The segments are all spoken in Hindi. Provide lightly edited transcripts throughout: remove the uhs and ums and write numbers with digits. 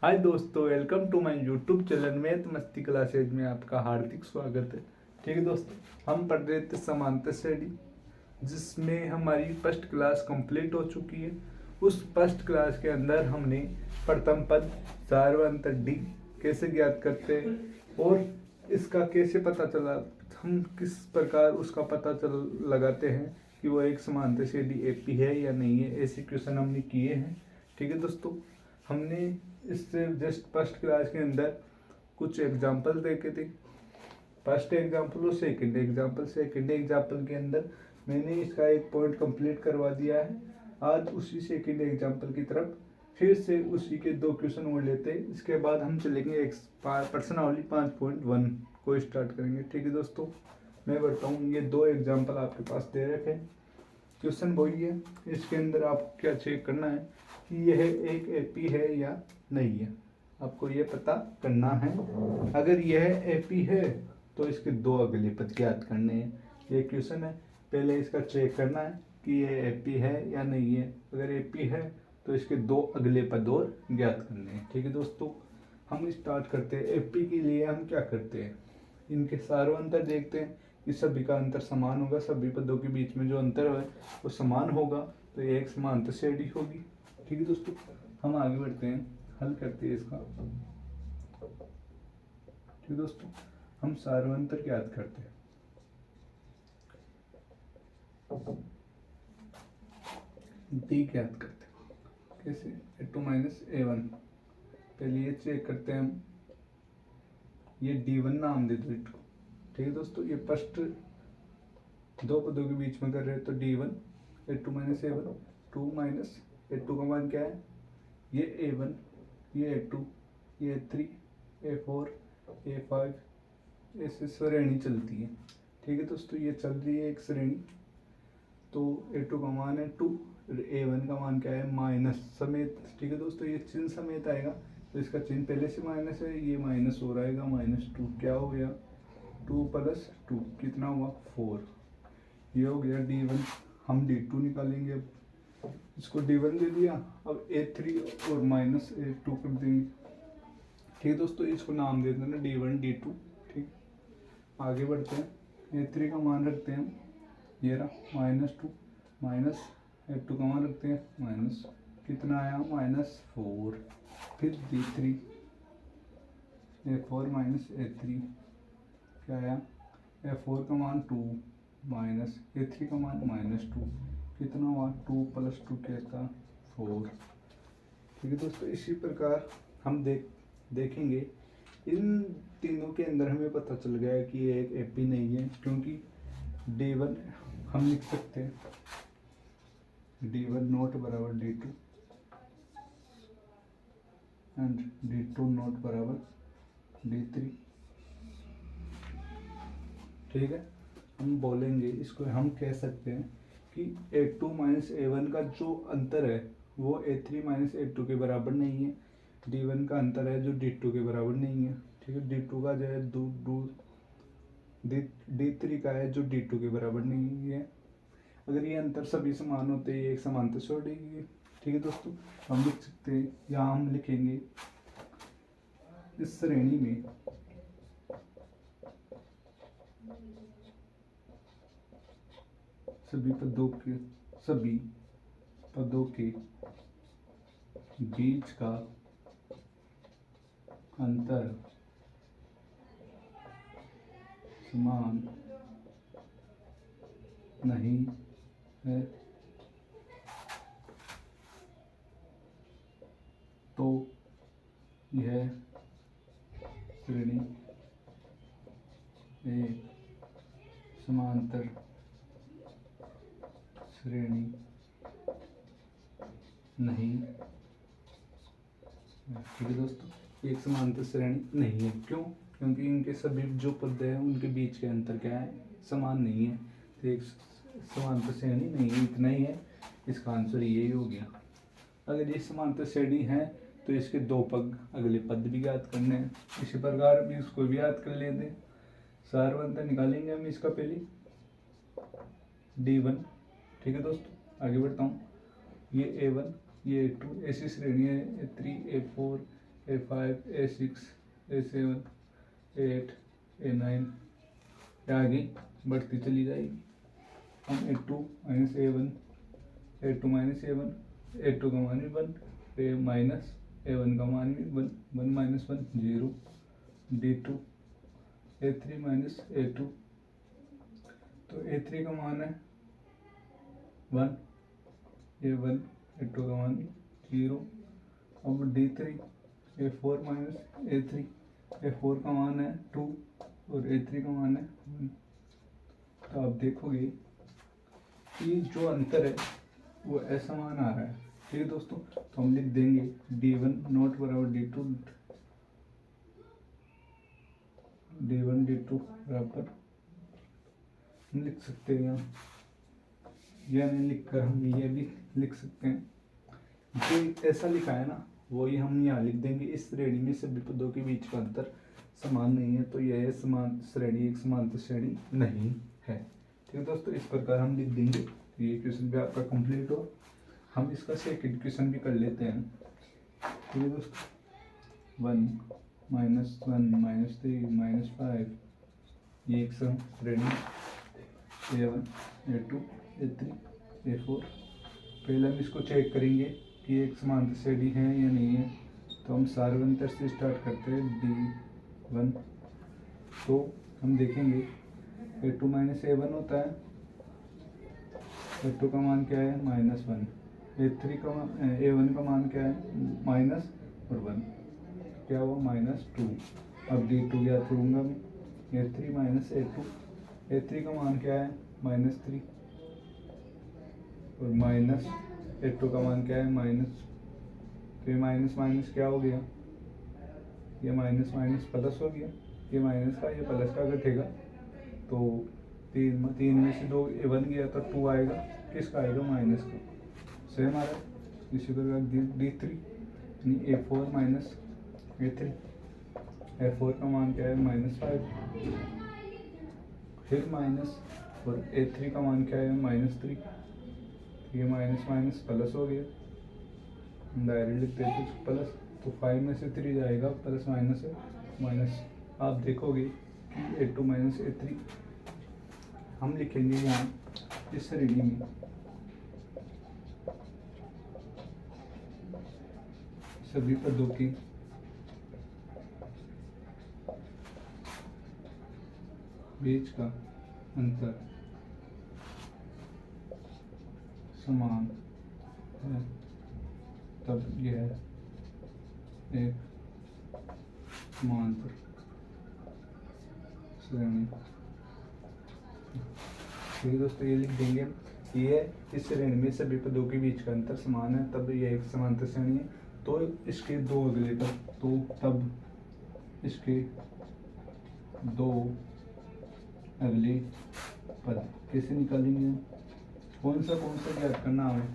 हाय दोस्तों, welcome to my YouTube channel math मस्ती क्लासेज में आपका हार्दिक स्वागत है। ठीक है दोस्तों, हम पढ़ रहे थे समांतर श्रेणी, जिसमें हमारी फर्स्ट क्लास कंप्लीट हो चुकी है। उस फर्स्ट क्लास के अंदर हमने प्रथम पद सार्वंतर डी कैसे ज्ञात करते हैं और इसका कैसे पता चला, हम किस प्रकार उसका पता चल लगाते हैं कि वो एक समांतर श्रेणी एपी है या नहीं है, ऐसे क्वेश्चन हमने किए हैं। ठीक है दोस्तों, हमने इससे जस्ट फर्स्ट क्लास के अंदर कुछ एग्जांपल देखे थे। फर्स्ट एग्जांपल और सेकंड एग्जांपल के अंदर मैंने इसका एक पॉइंट कंप्लीट करवा दिया है। आज उसी सेकंड एग्जांपल की तरफ फिर से उसी के दो क्वेश्चन और लेते हैं। इसके बाद हम चलेंगे प्रश्नावली 5.1 को स्टार्ट करेंगे। ठीक है दोस्तों, मैं बताऊँ, ये दो एग्जाम्पल आपके पास दे रखे हैं। क्वेश्चन वही है, इसके अंदर आपको क्या चेक करना है कि यह एक एपी है या नहीं है, आपको ये पता करना है। अगर यह एपी है तो इसके दो अगले पद ज्ञात करने हैं। ये क्वेश्चन है, पहले इसका चेक करना है कि यह एपी है या नहीं है। अगर एपी है तो इसके दो अगले पद और ज्ञात करने हैं। ठीक है दोस्तों, हम स्टार्ट करते हैं। एपी के लिए हम क्या करते हैं, इनके सार्वंतर देखते हैं कि सभी का अंतर समान होगा, सभी पदों के बीच में जो अंतर है वो समान होगा, तो ये एक समांतर श्रेणी होगी। ठीक है दोस्तों, हम आगे बढ़ते हैं, हल करते हैं इसका। ठीक है दोस्तों, हम सार्वंतर ज्ञात करते हैं। डी ज्ञात करते हैं कैसे, a2 माइनस a1। पहले ये चेक करते हैं हम, ये d1 नाम दे दो a2। ठीक है दोस्तों, ये फर्स्ट दो पदों के बीच में कर रहे हैं तो d1 a2 minus a1। 2 minus a2 का मान क्या है, ये a1, ये a2, ये a3, a4, a5, ऐसे श्रेणी चलती है। ठीक है दोस्तों, ये चल रही है एक श्रेणी। तो a2 का मान है 2, a1 का मान क्या है माइनस समेत। ठीक है दोस्तों, ये चिन्ह समेत आएगा तो इसका चिन्ह पहले से माइनस है, ये माइनस हो रहेगा, -2 क्या हो गया, 2 + 2 कितना हुआ 4। ये हो गया d1। हम d2 निकालेंगे। अब इसको d1 दे दिया, अब a3 और -a2 कर देंगे। ठीक है दोस्तों, इसको नाम दे देना d1 d2। ठीक, आगे बढ़ते हैं। a3 का मान रखते हैं हम, ये रहा -2, माइनस a2 का मान रखते हैं माइनस कितना आया -4। फिर d3 a4 a3 क्या आया, a4 का मान 2 माइनस a3 का मान -2 कितना हुआ 2 + 2 क्या 4। ठीक है दोस्तों, इसी प्रकार हम देखेंगे। इन तीनों के अंदर हमें पता चल गया है कि ये एक एपी नहीं है, क्योंकि d1 हम लिख सकते हैं d1 नॉट बराबर d2 एंड d2 नॉट बराबर d3। ठीक है, हम बोलेंगे इसको, हम कह सकते हैं कि a2 माइनस a1 का जो अंतर है वो a3 माइनस a2 के बराबर नहीं है। d1 का अंतर है जो d2 के बराबर नहीं है। ठीक है, d2 का जो है d3 का है जो d2 के बराबर नहीं है। अगर ये अंतर सभी समान होते हैं, ये एक समांतर श्रेणी है। ठीक है दोस्तों, हम लिख सकते हैं, यहाँ हम लिखेंगे इस श्रेणी में सभी पदों के बीच का अंतर समान नहीं है, तो यह श्रेणी एक समांतर श्रेणी नहीं। ठीक है दोस्तों, एक समांतर श्रेणी नहीं है। क्यों, क्योंकि इनके सभी जो पद हैं उनके बीच के अंतर क्या है, समान नहीं है, तो एक समांतर श्रेणी नहीं है। इतना ही है, इसका आंसर यही हो गया। अगर ये समांतर श्रेणी है तो इसके दो पद अगले पद भी ज्ञात करने हैं। इसी प्रकार भी इसको भी याद कर लेते हैं। सारवंतर निकालेंगे हम इसका पहले d1। ठीक है दोस्तों, आगे बढ़ता हूँ। ये a1, ये a2 ऐसी श्रेणी है, a3 a4 A5 A6 A7 A8 A9 आगे बढ़ती चली जाएगी। हम A2 minus A1 A2 minus A1 A2 का मान भी 1 A माइनस A1 का मान भी 1 1 minus 1 0 D2 A3 minus A2 तो A3 का मान है 1 A1 A2 का मान 0। अब D3 A4 minus A3 A4 का मान है 2 और A3 का मान है 1। तो आप देखोगे कि जो अंतर है वो ऐसा मान आ रहा है। ठीक है दोस्तों, तो हम लिख देंगे D1 नॉट बराबर D2 D1 D2 बराबर हम लिख सकते हैं यहाँ, यह नहीं लिख कर हम ये भी लिख सकते हैं। जो ऐसा लिखा है ना वही हम यहाँ लिख देंगे। इस श्रेणी में सभी पदों के बीच का अंतर समान नहीं है, तो यह समान श्रेणी एक समांतर श्रेणी नहीं है। ठीक है दोस्तों, इस प्रकार हम लिख देंगे। ये क्वेश्चन भी आपका कंप्लीट हो। हम इसका सेकंड क्वेश्चन भी कर लेते हैं। ठीक है दोस्तों, 1 माइनस 1 माइनस 3 माइनस 5 ये एक सम श्रेणी A1 A2 A3 A4। पहले हम इसको चेक करेंगे कि एक समांतर श्रेणी है या नहीं है। तो हम सार्वंतर से स्टार्ट करते हैं D1। तो हम देखेंगे A2 माइनस A1 होता है। A2 का मान क्या है -1। A3 का A1 का मान क्या है माइनस और 1, क्या हुआ -2। अब D2 ज्ञात करूँगा मैं। A3 माइनस A2 A3 का मान क्या है -3 और माइनस A2 का मान क्या है माइनस। तो ये माइनस माइनस क्या हो गया, ये माइनस माइनस प्लस हो गया। ये माइनस का ये प्लस का घटेगा तो तीन में से 2 1 गया तो 2 आएगा। किसका आएगा माइनस का, सेम आ रहा है। इसी प्रकार D3 यानी A4 माइनस A3। A4 का मान क्या है -5 फिर माइनस और A3 का मान क्या है -3। ये माइनस माइनस प्लस हो गया, डायरेक्ट लिखते हैं तो प्लस। तो 5 में से 3 जाएगा प्लस माइनस है माइनस। आप देखोगे कि A2 माइनस A3 हम लिखेंगे यहाँ इस श्रेणी में सभी पदों की बीच का अंतर समान है, तब यह एक समांतर श्रेणी। ठीक है दोस्तों, ये लिख देंगे ये इस श्रेणी में सभी पदों के बीच का अंतर समान है, तब यह एक समांतर श्रेणी है। तो इसके 2 अगले पद, तो तब इसके 2 अगले पद कैसे निकालेंगे, कौन सा ज्ञात करना हमें।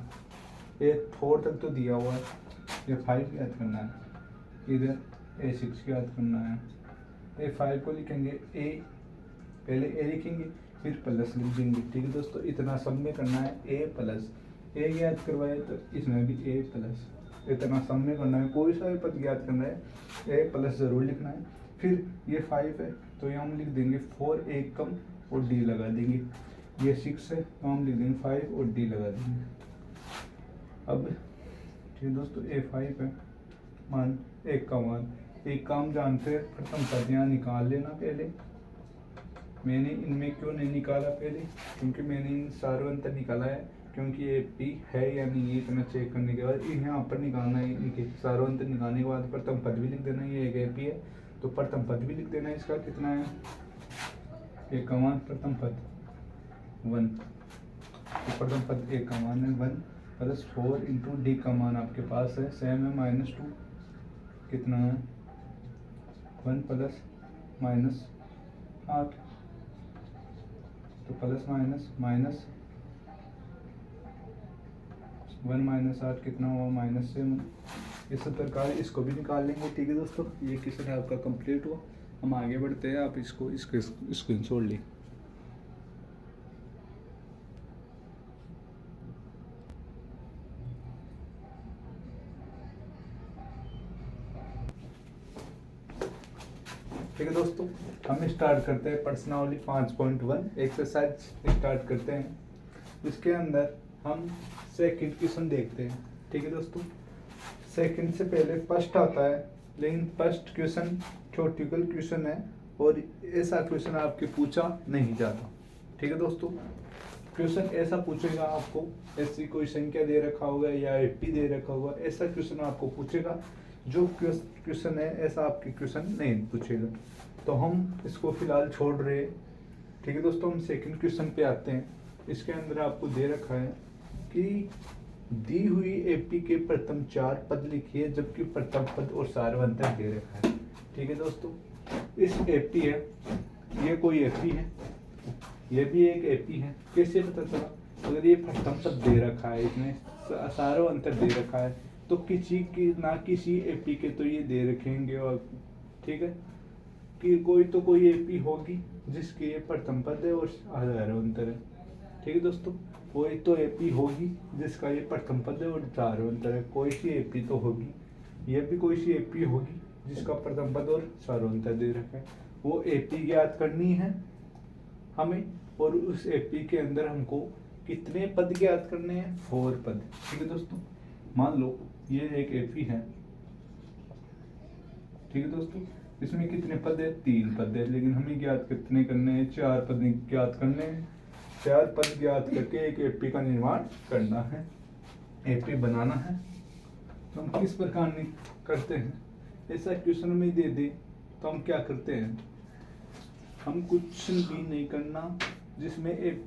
A4 तक तो दिया हुआ है, A5 ज्ञात करना है, इधर A6 ज्ञात करना है। A5 को लिखेंगे A, पहले A लिखेंगे फिर प्लस लिख देंगे। ठीक है दोस्तों, इतना सब में करना है A प्लस। A ज्ञात करवाए तो इसमें भी A प्लस, इतना सब में करना है। कोई सा भी पद ज्ञात करना है A प्लस जरूर लिखना है। फिर ये 5 है तो ये हम लिख देंगे 4 एक कम और D लगा देंगे। ये 6 है तो हम लिख देंगे 5 और D लगा देंगे। अब ठीक है दोस्तों, A5 है मान एक का मान, एक काम जानते हैं प्रथम पद यहाँ निकाल लेना। पहले मैंने इनमें क्यों नहीं निकाला पहले, क्योंकि मैंने इन सार्वंतर निकाला है, क्योंकि ये P है या नहीं ये इतना चेक करने के बाद यहाँ पर निकालना है। इनके सार्वंतर निकालने के बाद प्रथम पद भी लिख देना है। ये एक P है तो प्रथम पद भी लिख देना है। इसका कितना है एक का मान प्रथम पद 1, तो प्रथम पद एक का मान है 1 प्लस 4 इंटू D का मान आपके पास है सेम है -2, कितना है 1 प्लस -8, तो प्लस माइनस माइनस 1 -8 कितना हुआ -7। इस प्रकार इसको भी निकाल लेंगे। ठीक है दोस्तों, ये क्वेश्चन आपका कंप्लीट हुआ। हम आगे बढ़ते हैं, आप इसको स्क्रीनशॉट लें। ठीक है दोस्तों, हम स्टार्ट करते हैं प्रश्नावली 5.1 एक्सरसाइज स्टार्ट करते हैं। इसके अंदर हम सेकंड क्वेश्चन देखते हैं। ठीक है दोस्तों, सेकंड से पहले फर्स्ट आता है, लेकिन फर्स्ट क्वेश्चन थ्योरेटिकल क्वेश्चन है और ऐसा क्वेश्चन आपके पूछा नहीं जाता। ठीक है दोस्तों, क्वेश्चन ऐसा पूछेगा आपको, ऐसी कोई संख्या दे रखा होगा या एपी दे रखा होगा, ऐसा क्वेश्चन आपको पूछेगा। जो क्वेश्चन है ऐसा आपके क्वेश्चन नहीं पूछेगा, तो हम इसको फिलहाल छोड़ रहे हैं। ठीक है दोस्तों, हम सेकंड क्वेश्चन पे आते हैं। इसके अंदर आपको दे रखा है कि दी हुई एपी के प्रथम 4 पद लिखिए, जबकि प्रथम पद और सारवंतर दे रखा है। ठीक है दोस्तों, इस एपी है, ये कोई एपी है, ये भी एक एपी है। कैसे पता चला? अगर ये प्रथम पद दे रखा है, इसमें सारवंतर दे रखा है, तो किसी की ना किसी एपी के तो ये दे रखेंगे। और ठीक है कि कोई एपी होगी जिसके ये प्रथम पद है और सारवंतर है। ठीक है दोस्तों, कोई तो एपी होगी जिसका ये प्रथम पद है और सारवंतर है, कोई सी एपी तो होगी। ये भी कोई सी एपी होगी जिसका प्रथम पद और सारवंतर दे रखा है। वो एपी ज्ञात करनी है हमें, और उस एपी के अंदर हमको कितने पद ज्ञात करने हैं? 4 पद। ठीक है दोस्तों, मान लो ये एक एपी है। ठीक है दोस्तों, इसमें कितने पद है? 3 पद है, लेकिन हमें ज्ञात कितने करने हैं? 4 पद ज्ञात करने हैं। 4 पद ज्ञात करके एक एपी का निर्माण करना है, एपी बनाना है। तो हम किस प्रकार करते हैं? ऐसा क्वेश्चन में दे दे तो हम क्या करते हैं? हम कुछ भी नहीं करना, जिसमें एक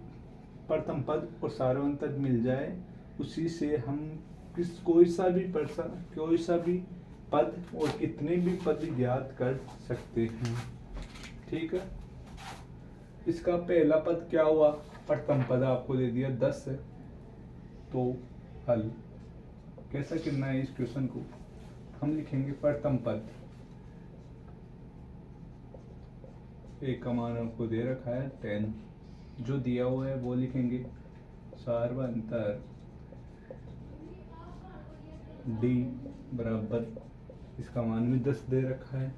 प्रथम पद और सारवंतर मिल जाए उसी से हम कोई सा भी पद और कितने भी पद ज्ञात कर सकते हैं। ठीक है, इसका पहला पद क्या हुआ? प्रथम पद आपको दे दिया 10 है, तो हल कैसा करना है? इस क्वेश्चन को हम लिखेंगे प्रथम पद, एक का मान आपको दे रखा है 10, जो दिया हुआ है वो लिखेंगे। सारवंतर डी बराबर, इसका मान भी 10 दे रखा है।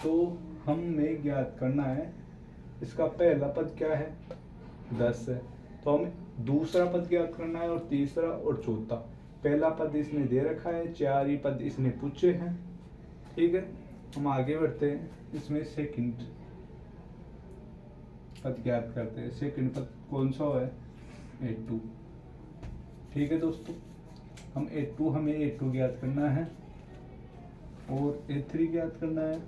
तो हमें ज्ञात करना है, इसका पहला पद क्या है? 10 है, तो हमें दूसरा पद ज्ञात करना है, और तीसरा और चौथा। पहला पद इसने दे रखा है, 4 ही पद इसने पूछे हैं। ठीक है, हम आगे बढ़ते हैं। इसमें सेकंड पद ज्ञात करते हैं। सेकंड पद कौन सा है? A2। ठीक है दोस्तों, हमें A2 ज्ञात करना है, और A3 ज्ञात करना है,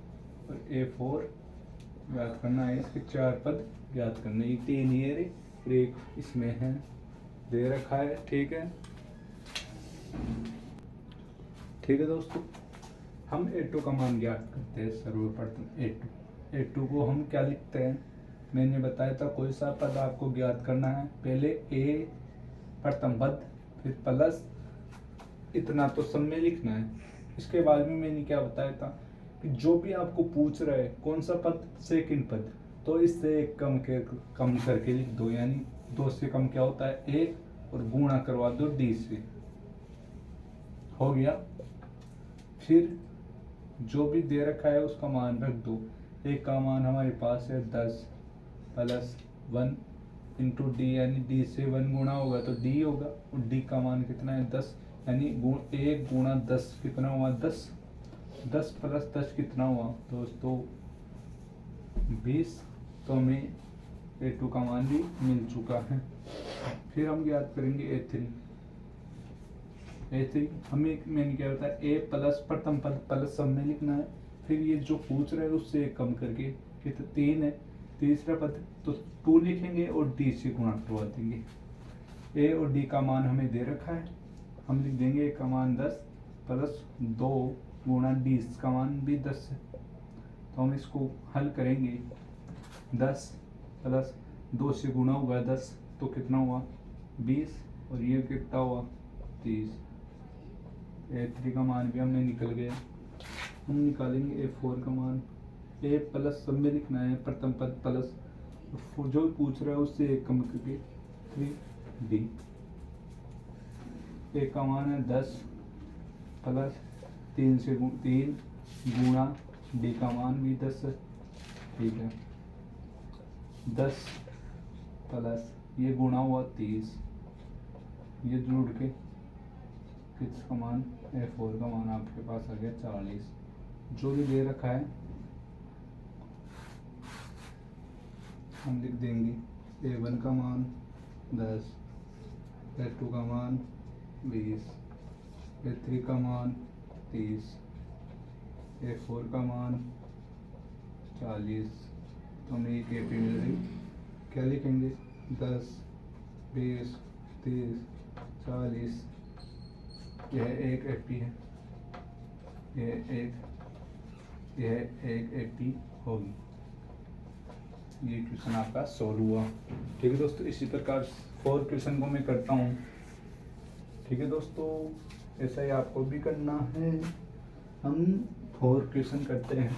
और A4 ज्ञात करना है। इसके 4 पद ज्ञात करने, 3 ये एक इसमें है दे रखा है। ठीक है, ठीक है दोस्तों, हम A2 का मान ज्ञात करते हैं। सर्वप्रथम A2 को हम क्या लिखते हैं? मैंने बताया था, कोई सा पद आपको ज्ञात करना है, पहले A प्रथम पद, फिर प्लस इतना तो सब में लिखना है। इसके बाद में मैंने क्या बताया था कि जो भी आपको पूछ रहा है कौन सा पद, सेकंड पद, तो इससे एक कम करके लिख दो, यानी 2 से कम क्या होता है? 1, और गुणा करवा दो D से, हो गया। फिर जो भी दे रखा है उसका मान रख दो। एक का मान हमारे पास है 10 प्लस 1 इंटू डी, यानी डी से 1 गुणा होगा तो डी होगा, और डी का मान कितना है? 10, यानी 1 गुणा 10 कितना हुआ? 10। 10 प्लस 10 कितना हुआ दोस्तों? 20। तो हमें A2 का मान भी मिल चुका है। फिर हम ज्ञात करेंगे A3 हमें, मैंने क्या बताया? A प्लस प्रथम पद प्लस सब में लिखना है। फिर ये जो पूछ रहे हैं उससे एक कम करके, कितना? 3 है। तीसरा पद तो 2 लिखेंगे और D से गुणा करवा देंगे। A और D का मान हमें दे रखा है, हम लिख देंगे A का मान 10 प्लस 2 गुणा D का मान भी 10 है। तो हम इसको हल करेंगे। 10 प्लस 2 से गुणा हुआ 10, तो कितना हुआ? 20, और ये कितना हुआ? 30। A3 का मान भी हमने निकल गया। हम निकालेंगे A4 का मान। A प्लस सब में लिखना है, प्रथम पद प्लस जो पूछ रहा है उससे एक कम करके 3D। A का मान है 10 प्लस 3 गुणा डी का मान भी 10 है, ठीक है। 10 प्लस ये गुणा हुआ 30, ये जुड़ के किसका मान A4 का मान आपके पास आ गया 40। जो भी दे रखा है हम लिख देंगे। A1 का मान 10, A2 का मान 20, A3 का मान 30, A4 का मान 40। तो हमें एक AP मिल रही, क्या लिखेंगे 10, 20, 30, 40। यह एक AP है, यह एक AP होगी। ये क्वेश्चन आपका सॉल्व हुआ, ठीक है दोस्तों। इसी प्रकार 4 क्वेश्चन को मैं करता हूँ, ठीक है दोस्तों। ऐसा ही आपको भी करना है। हम 4 क्वेश्चन करते हैं।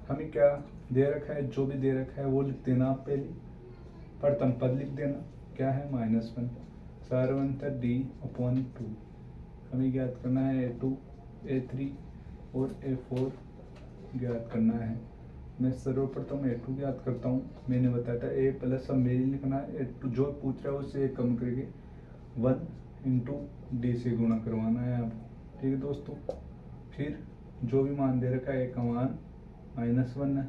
हमें क्या दे रखा है, जो भी दे रखा है वो लिख देना आप पहले। प्रथम पद लिख देना, क्या है -1, सारवंतर D/2। हमें ज्ञात करना है A2, A3 और A4 ज्ञात करना है। मैं सर्वप्रथम A2 ज्ञात करता हूँ। मैंने बताया था A प्लस सब मेरी लिखना है, A2 जो पूछ रहा है उससे एक कम करके 1 इंटू D से गुणा करवाना है आपको, ठीक है दोस्तों। फिर जो भी मान दे रखा है A का मान -1 है,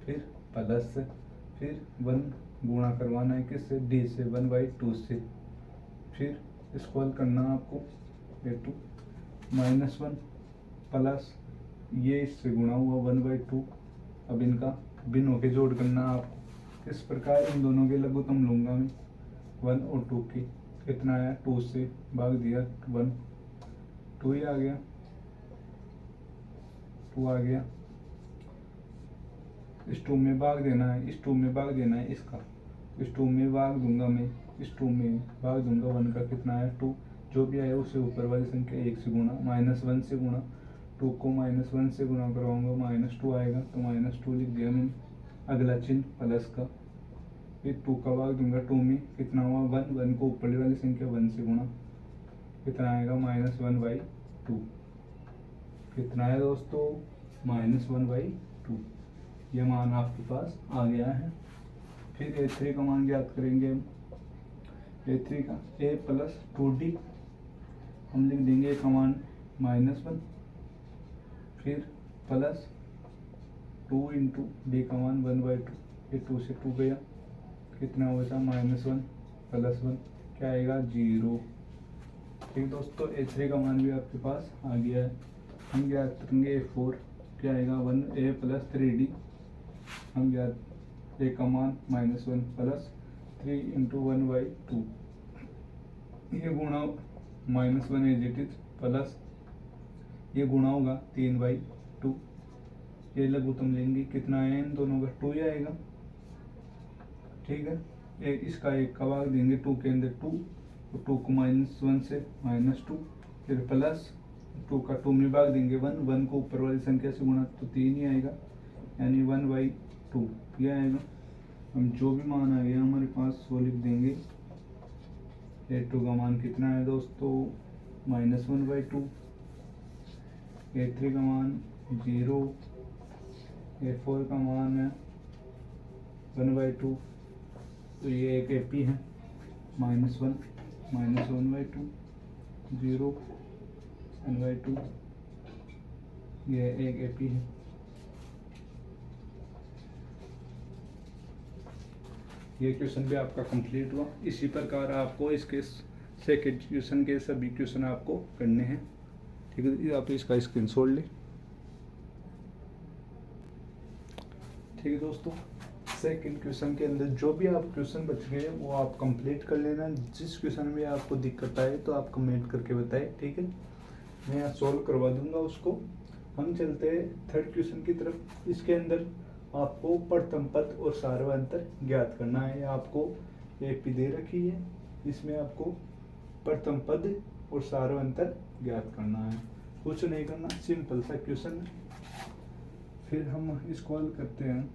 फिर प्लस, फिर 1 गुणा करवाना है किससे, D से 1/2 से। फिर स्क्वायर करना आपको A2 -1 प्लस ये इससे गुणा हुआ 1/2। अब इनका भिन्न होके जोड़ करना आपको। इस प्रकार इन दोनों के लघुत्तम लूंगा मैं 1 और 2 की। कितना आया, 2 से भाग दिया 1, 2 ही आ गया, 2 आ गया। इस 2 में भाग देना है, इस 2 में भाग देना है इसका। इस 2 में भाग दूंगा मैं, इस 2 में भाग दूंगा 1 का। कितना आया 2, जो भी आया उसे ऊपर वाली संख्या 1 से गुणा, -1 से गुणा। 2 को -1 से गुणा करवाऊंगा, -2 आएगा, तो -2 लिख दिया मैंने। अगला चिन्ह प्लस का, फिर 2 का भाग दूंगा 2 में। कितना हुआ 1, 1 को ऊपर वाली संख्या 1 से गुणा। कितना आएगा -1/2। कितना है दोस्तों, -1/2। यह मान आपके पास आ गया है। फिर A3 का मान ज्ञात करेंगे हम। A3 का A प्लस 2D हम लिख देंगे। A का मान -1, फिर प्लस 2 इंटू D का मान 1/2। ये 2 से 2 गया, कितना हुआ था -1 प्लस 1, क्या आएगा 0। ठीक दोस्तों, A3 का मान भी आपके पास आ गया है। हम ज्ञात करेंगे A4, क्या आएगा 1A प्लस 3D। हम ज्ञात A का मान -1 प्लस 3 इंटू 1/2। ये गुणा -1 एज इट इज, प्लस ये गुणा होगा 3/2। ये लघुत्तम लेंगे, कितना आया इन दोनों का 2 ही आएगा, ठीक है। इसका एक का भाग देंगे 2 के अंदर 2, तो 2 को -1 से -2, फिर प्लस 2 का 2 में भाग देंगे 1, 1 को ऊपर वाली संख्या से गुणा, तो 3 ही आएगा, यानी 1/2 ये आएगा। हम जो भी मान आ गया हमारे पास वो लिख देंगे। A2 का मान कितना है दोस्तों, -1/2। A3 का मान 0, A4 का मान है 1/2। तो ये एक AP है, -1 -1/2, 0 1/2। ये एक AP है। ये क्वेश्चन भी आपका कंप्लीट हुआ। इसी प्रकार आपको इसके सेकंड क्वेश्चन के सभी क्वेश्चन आपको करने हैं, ठीक है। आप इसका स्क्रीनशॉट लें, ठीक है दोस्तों। सेकंड क्वेश्चन के अंदर जो भी आप क्वेश्चन बच गए वो आप कंप्लीट कर लेना। जिस क्वेश्चन में आपको दिक्कत आए तो आप कमेंट करके बताएं, ठीक है। मैं यहाँ सॉल्व करवा दूंगा उसको। हम चलते हैं थर्ड क्वेश्चन की तरफ। इसके अंदर आपको प्रथम पद और सार्वंतर ज्ञात करना है। आपको AP दे रखी है, इसमें आपको प्रथम पद और सार्वंतर ज्ञात करना है। कुछ नहीं करना, सिंपल सा क्वेश्चन है। फिर हम इसको हल करते हैं।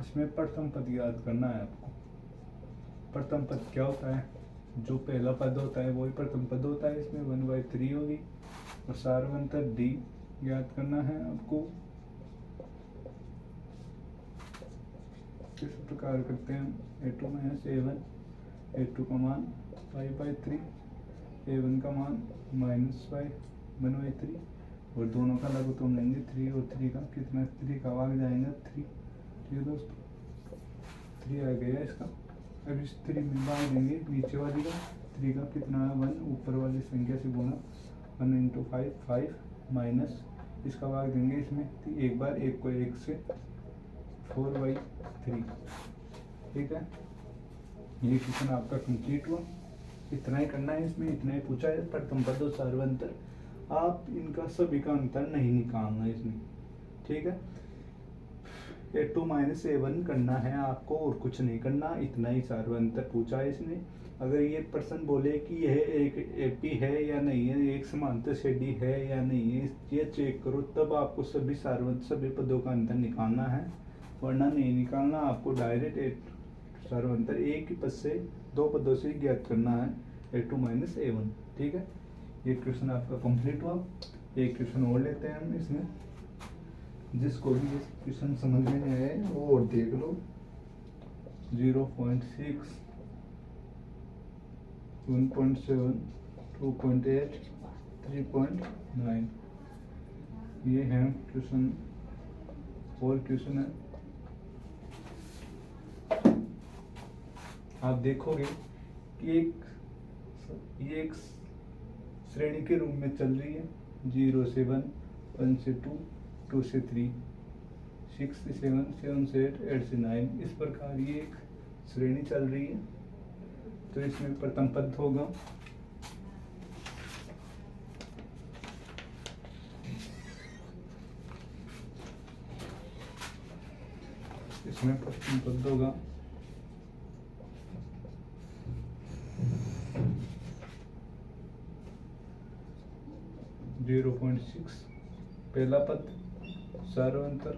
इसमें प्रथम पद ज्ञात करना है आपको। प्रथम पद क्या होता है, जो पहला पद होता है वही प्रथम पद होता है। इसमें 1/3 होगी और सार्वंतर D ज्ञात करना है आपको। किस प्रकार करते हैं हम, a2 माइनस a1, a2 का मान 5/3, a1 का मान -1/3 और दोनों का लघुत्तम लेंगे 3 और 3 का कितना, 3 का भाग जाएगा 3। ठीक है दोस्तों, 3 आ गया इसका। अब इस 3 में भाग देंगे नीचे वाली का, 3 का कितना है 1, ऊपर वाली संख्या से गुना 1 × 5 5 माइनस इसका भाग देंगे इसमें एक बार, एक को 1 से 4/3। ठीक है, ये क्वेश्चन आपका कंप्लीट हुआ। इतना ही करना है, इसमें इतना ही पूछा है, प्रथम पद और सार्वंतर। आप इनका सभी का अंतर नहीं निकालना इसमें। ठीक है, a2 माइनस a1 करना है आपको और कुछ नहीं करना, इतना ही सार्वंतर पूछा है इसने। अगर ये प्रश्न बोले कि यह एक एपी है या नहीं है, एक समांतर श्रेणी है या नहीं है, ये चेक करो, तब आपको सभी सभी पदों का अंतर निकालना है, वरना नहीं निकालना। आपको डायरेक्ट सार्वंतर एक ही पद से, दो पदों से ज्ञात करना है, a2 माइनस a1। ठीक है, ये क्वेश्चन आपका कंप्लीट हुआ। एक क्वेश्चन और लेते हैं हम इसमें, जिसको भी ये क्वेश्चन समझ में नहीं आए वो और देख लो। 0.6, 1.7, 2.8, 3.9 ये है क्वेश्चन। और क्वेश्चन है, आप देखोगे कि ये एक श्रेणी के रूप में चल रही है, 0 से 1, 1 से 2, 2 से 3, 6 से 7, 7 से 8, 8 से 9, इस प्रकार ये एक श्रेणी चल रही है। तो इसमें प्रथम पद होगा प्रथम पद होगा 0.6, पहला पद सार्वंतर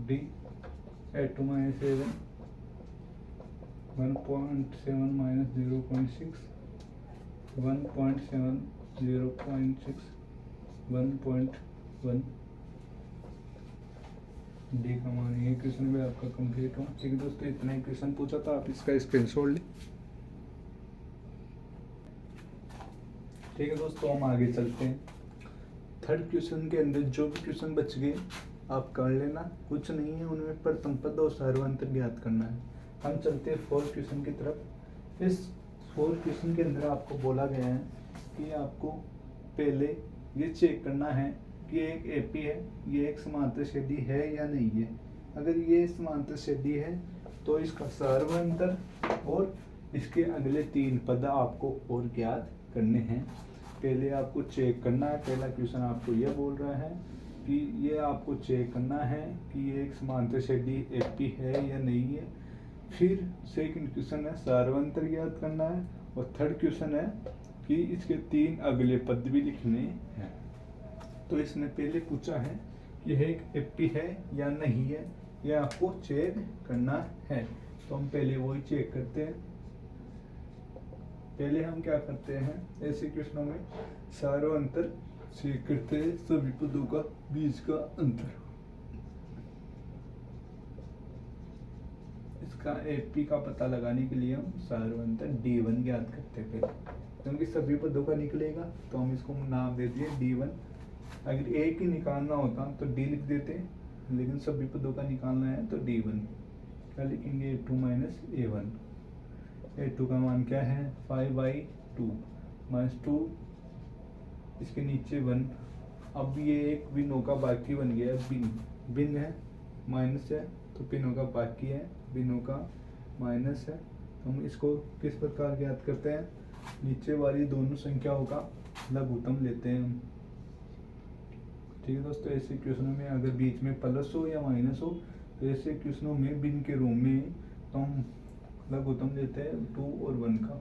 D a2 minus a1, 1.7 minus 0.6, 1.7, 0.6, 1.1 D का मान। ये क्वेश्चन भी आपका कंप्लीट हुआ। ठीक है दोस्तों, इतना ही क्वेश्चन पूछा था, आप इसका स्क्रीनशॉट लें। ठीक है दोस्तों, हम आगे चलते हैं। थर्ड क्वेश्चन के अंदर जो भी क्वेश्चन बच गए आप कर लेना, कुछ नहीं है उनमें, प्रथम पद और सार्वंतर ज्ञात करना है। हम चलते हैं फोर्थ क्वेश्चन की तरफ। इस फोर्थ क्वेश्चन के अंदर आपको बोला गया है कि आपको पहले ये चेक करना है कि एक एपी है, ये एक समांतर श्रेणी है या नहीं है। अगर ये समांतर श्रेणी है तो इसका सार्वंतर और इसके अगले 3 पद आपको और ज्ञात करने हैं। पहले आपको चेक करना है, पहला क्वेश्चन आपको यह बोल रहा है कि ये आपको चेक करना है कि ये एक समांतर श्रेणी एपी है या नहीं है। फिर सेकंड क्वेश्चन है सार्वंतर ज्ञात करना है, और थर्ड क्वेश्चन है कि इसके 3 अगले पद भी लिखने हैं। तो इसने पहले पूछा है कि यह एक एपी है या नहीं है, यह आपको चेक करना है। तो हम पहले वही चेक करते हैं। पहले हम क्या करते हैं, ऐसे क्वेश्चनों में सार्वंतर चेक करते हैं, सभी पदों का बीच का अंतर। इसका एपी का पता लगाने के लिए हम सार्वंतर D1 ज्ञात करते हैं पहले, क्योंकि सभी पदों का निकलेगा तो हम इसको नाम दे दिए D1। अगर एक ही निकालना होता तो D लिख देते, लेकिन सभी पदों का निकालना है तो D1। क्या लिखेंगे, a2 माइनस a1। a2 का मान क्या है 5/2 माइनस 2, इसके नीचे 1। अब ये एक बिनों का बाकी बन गया, बिन है, माइनस है तो बिनों का बाकी है, बिनों का माइनस है। तो हम इसको किस प्रकार ज्ञात करते हैं, नीचे वाली दोनों संख्याओं का लघुत्तम लेते हैं हम। ठीक है दोस्तों, ऐसे क्वेश्चनों में अगर बीच में प्लस हो या माइनस हो तो ऐसे क्वेश्चनों में बिन के रूप में तो हम लघुत्तम लेते हैं 2 और 1 का।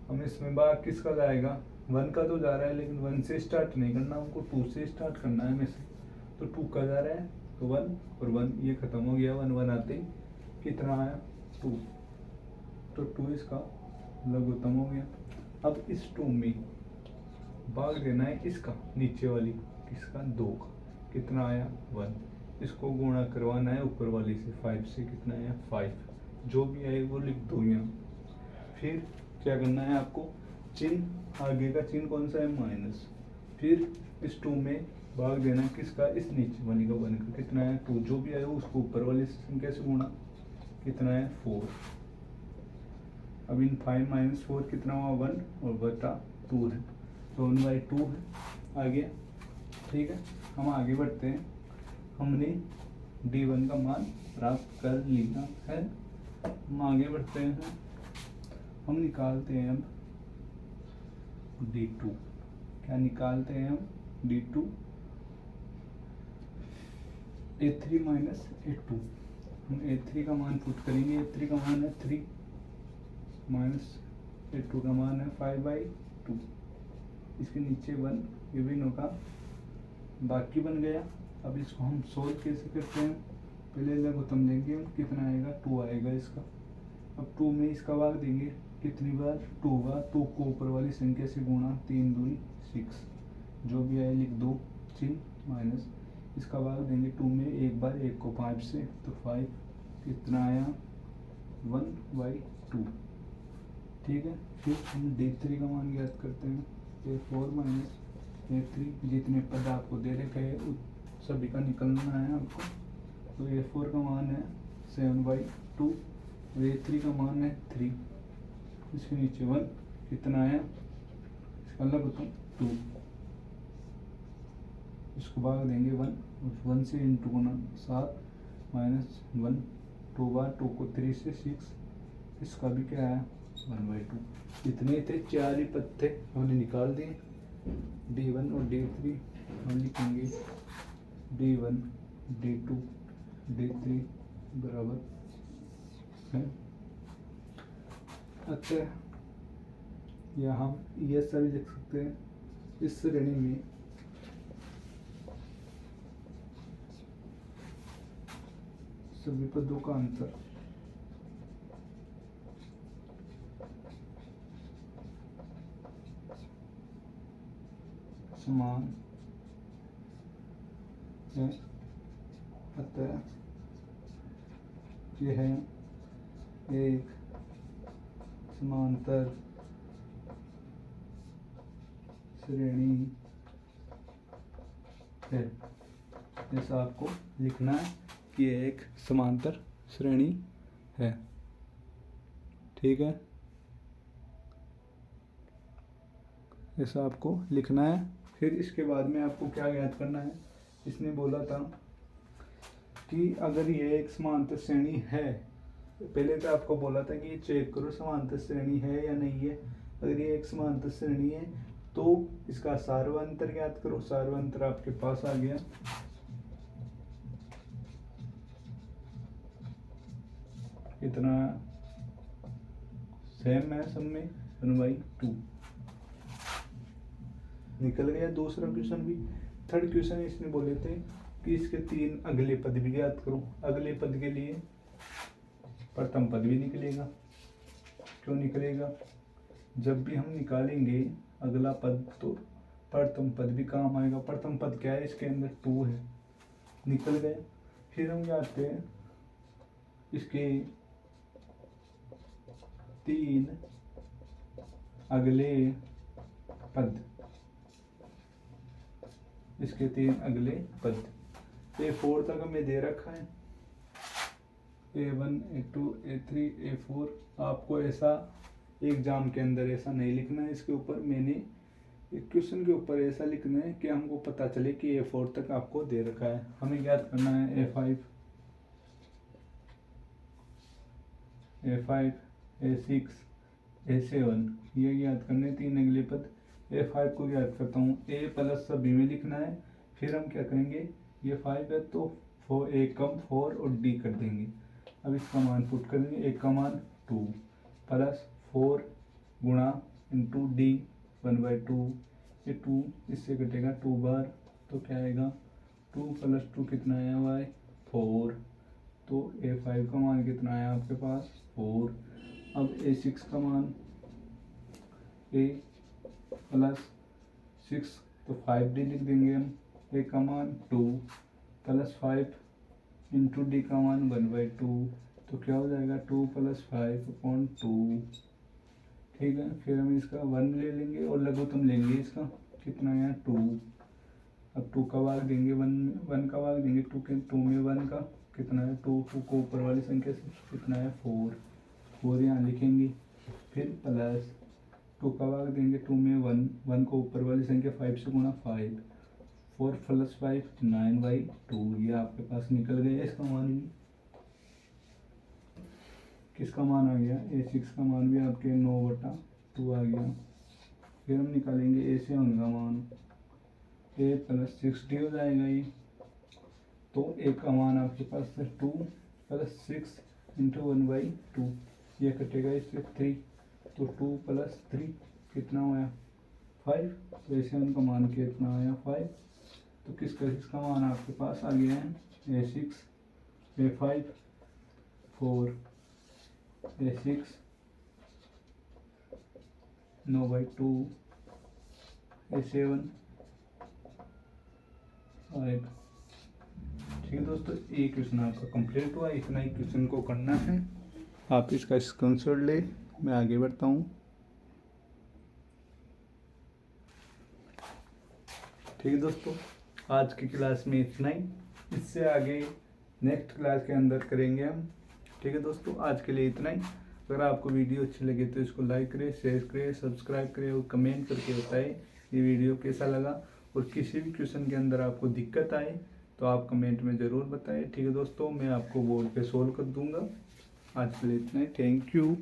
हम इसमें भाग किसका जाएगा, 1 का तो जा रहा है, लेकिन 1 से स्टार्ट नहीं करना, हमको 2 से स्टार्ट करना है में से। तो 2 का जा रहा है तो 1 और 1 ये खत्म हो गया, 1 1 आते ही कितना आया 2, तो 2 इसका लघुत्तम हो गया। अब इस 2 में भाग देना है इसका, नीचे वाली किसका, 2 का, कितना आया 1। इसको गुणा करवाना है ऊपर वाली से 5 से, कितना आया 5। जो भी आए वो लिख दो यहाँ। फिर क्या करना है आपको, चिन्ह आगे का चिन्ह कौन सा है, माइनस। फिर इस 2 में भाग देना है किसका, इस नीचे वाली का 1 का, कितना है 2। जो भी आया उसको ऊपर वाली संख्या से गुणा, कितना है 4। अब इन 5 माइनस 4 कितना हुआ 1 और बटा 2 है, तो 1/2 है। आगे ठीक है, हम आगे बढ़ते हैं। हमने D1 का मान प्राप्त कर लिया है। हम आगे बढ़ते हैं, हम निकालते हैं अब D2। क्या निकालते हैं हम, D2 A3 माइनस A2। हम A3 का मान पुट करेंगे, A3 का मान है 3 माइनस A2 का मान है 5/2। इसके नीचे 1, ये भी नो का बाकी बन गया। अब इसको हम सोल्व कैसे करते हैं, पहले लघुत्तम लेंगे हम, कितना आएगा 2 आएगा इसका। अब 2 में इसका भाग देंगे, कितनी बार 2 बार, 2 को ऊपर वाली संख्या से गुणा, 3 दूनी 6। जो भी आए लिख दो, चिन्ह माइनस। इसका भाग देंगे 2 में एक बार, 1 को 5 से, तो 5, कितना आया 1/2। ठीक है, फिर हम D3 का मान ज्ञात करते हैं, A4 माइनस A3। जितने पद आपको दे रखे हैं उस सभी का निकलना है आपको। तो A4 का मान है 7/2 और A3 का मान है 3। इसके नीचे 1, कितना आया, इसका लघुत्तम 2। इसको भाग देंगे 1, उस 1 से इंटू गुना 7 माइनस 1, 2 बार, 2 को 3 से 6। इसका भी क्या है 1/2। इतने थे, 4 ही पद थे, हमने निकाल दिए। D1 और D3 हम लिखेंगे D1 D2 D3 बराबर है। अतः या हम यह सभी लिख सकते हैं, इस श्रेणी में सभी पदों का अंतर समान है। अतः यह एक समांतर श्रेणी है। ऐसा आपको लिखना है कि यह एक समांतर श्रेणी है। ठीक है, ऐसा आपको लिखना है। फिर इसके बाद में आपको क्या ज्ञात करना है, इसने बोला था कि अगर यह एक समांतर श्रेणी है, पहले तो आपको बोला था कि ये चेक करो समांतर श्रेणी है या नहीं है। अगर ये एक समांतर श्रेणी है तो इसका सार्वंतर ज्ञात करो। सार्वंतर आपके पास आ गया, इतना सेम है सब में, 1/2 निकल गया। दूसरा क्वेश्चन भी, थर्ड क्वेश्चन इसने बोले थे कि इसके 3 अगले पद भी ज्ञात करो। अगले पद के लिए प्रथम पद भी निकलेगा। क्यों निकलेगा, जब भी हम निकालेंगे अगला पद तो प्रथम पद भी काम आएगा। प्रथम पद क्या है, इसके अंदर 2 है, निकल गए। फिर हम जाते हैं इसके 3 अगले पद, इसके 3 अगले पद A4 तक हमें दे रखा है, A1 A2 A3 A4। आपको ऐसा एग्जाम के अंदर ऐसा नहीं लिखना है, इसके ऊपर मैंने एक क्वेश्चन के ऊपर ऐसा लिखना है कि हमको पता चले कि A4 तक आपको दे रखा है। हमें ज्ञात करना है A5 A5 A6 A7, ये ज्ञात करने 3 अगले पद। A5 को ज्ञात करता हूँ, A प्लस सभी में लिखना है। फिर हम क्या करेंगे, ये 5 है तो 4 A कम 4 और D कर देंगे। अब इसका मान पुट करेंगे, A का मान 2 प्लस 4 गुणा इंटू D 1/2। ये 2 इससे कटेगा 2 बार, तो क्या आएगा 2 + 2 कितना आया हुआ है 4। तो A5 का मान कितना आया आपके पास 4। अब A6 का मान A प्लस 6 तो 5d लिख देंगे हम। a का मान 2 प्लस 5 इंटू डी का मान 1/2 तो क्या हो जाएगा 2 + 5/2। ठीक है, फिर हम इसका 1 ले लेंगे और लघुत्तम लेंगे इसका, कितना है 2। अब 2 का भाग देंगे 1 का भाग देंगे 2 में 1 का कितना है 2 को ऊपर वाली संख्या से कितना है 4 यहाँ लिखेंगे। फिर प्लस 2 का भाग देंगे 2 में 1 को ऊपर वाली संख्या 5 से गुणा 5 4 + 5 9/2 ये आपके पास निकल गया इसका मान भी। किसका मान आ गया a6 का मान भी आपके 9/2 आ गया। फिर हम निकालेंगे a7 का मान, a + 6d हो जाएगा ये। तो a का मान आपके पास है 2 + 6 इंटू 1/2 ये कटेगा इससे 3 तो 2 + 3 कितना हुआ 5। तो a7 का मान कितना आया 5। तो किसका मान आपके पास आ गया है a6 a5 4 a6 9/2 a7 5। ठीक है दोस्तों, ये क्वेश्चन आपका कंप्लीट हुआ। इतना ही क्वेश्चन को करना है, आप इसका स्क्रीनशॉट ले। मैं आगे बढ़ता हूँ। ठीक है दोस्तों, आज की क्लास में इतना ही। इससे आगे नेक्स्ट क्लास के अंदर करेंगे हम। ठीक है दोस्तों, आज के लिए इतना ही। अगर आपको वीडियो अच्छी लगे तो इसको लाइक करें, शेयर करें, सब्सक्राइब करें और कमेंट करके बताएं ये वीडियो कैसा लगा। और किसी भी क्वेश्चन के अंदर आपको दिक्कत आए तो आप कमेंट में ज़रूर बताएं। ठीक है दोस्तों, मैं आपको बोर्ड पे सोल्व कर दूंगा। आज के लिए इतना ही। Thank you.